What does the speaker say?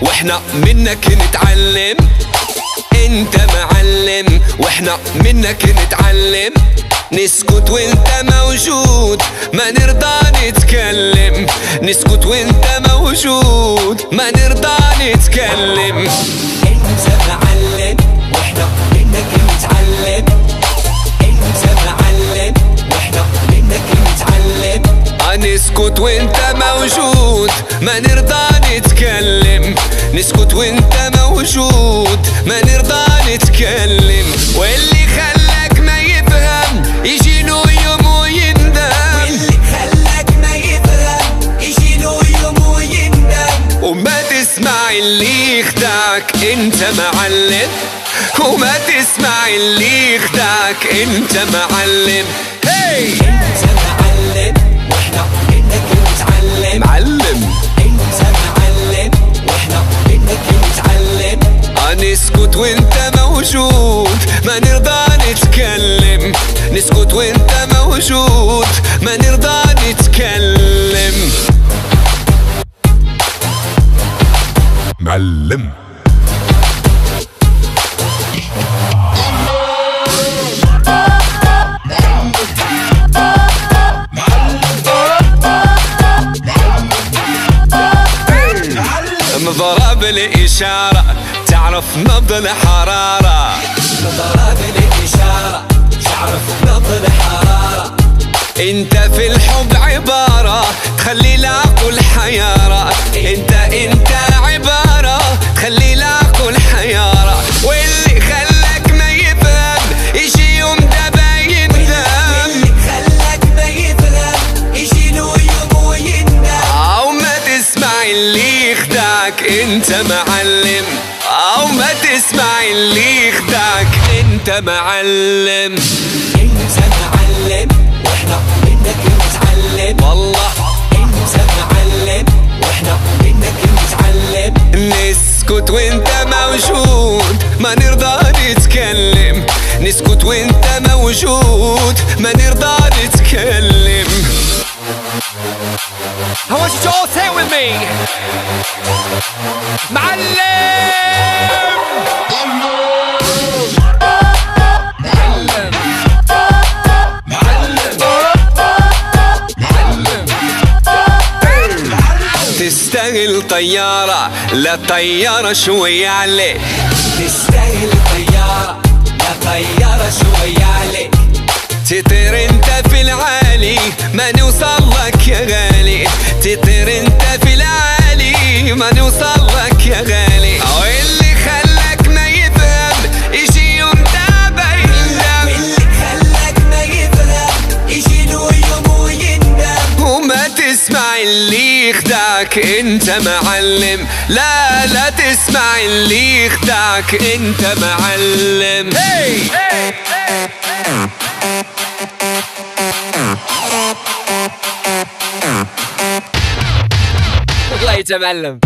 واحنا منك نتعلم. انت معلم واحنا منك نتعلم. نسكت وانت موجود ما نرضى نتكلم. نسكت وانت موجود ما نرضى نتكلم. انت معلم واحنا منك نتعلم. انت معلم واحنا منك نتعلم. نسكت وانت موجود ما نرضى نتكلم. نسكت وانت موجود ما نرضى نتكلم. واللي خلاك ما يفهم يجي له يوم ويندم. واللي خلاك ما يفهم يجي له يوم ويندم. وما تسمع اللي يخدعك انت معلم. وما تسمع اللي يخدعك انت معلم. هي انت معلم واحنا منك نتعلم. معلم انت معلم واحنا منك نتعلم. نسكت وانت موجود ما نرضى نتكلم. نسكت وانت موجود ما نرضى نتكلم. معلم مضرب الإشارة تعرف نبض الحرارة. مضرب الإشارة تعرف نبض الحرارة. انت في الحب عبارة تخلي العقل حيارة. انت عبارة تخلي العقل حيارة. واللي خلاك ما يفهم يجي يوم دابا يندم. واللي خلاك ما يفهم يجي له يوم ويندم. او ما تسمع اللي يخدعك انت معلم. او ما تسمع اللي يخدعك انت معلم. انت معلم واحنا منك نتعلم. والله انت معلم واحنا منك نتعلم. نسكت وانت موجود ما نرضى نتكلم. نسكت وانت موجود ما نرضى نتكلم. I want you to all say it with me. معلم تستاهل طيارة لا طيارة شوية عليك. تستاهل طيارة لا طيارة شوية عليك. تطير انت في العالي ما نوصل لك يا غالي. تطير انت في العالي ما نوصل لك يا غالي. واللي خلاك ما يفهم يجي يوم دابا يندم. واللي خلاك ما يفهم يجي له يوم ويندم. وما تسمع اللي يخدعك انت معلم. لا تسمع اللي يخدعك انت معلم. والله يا معلم.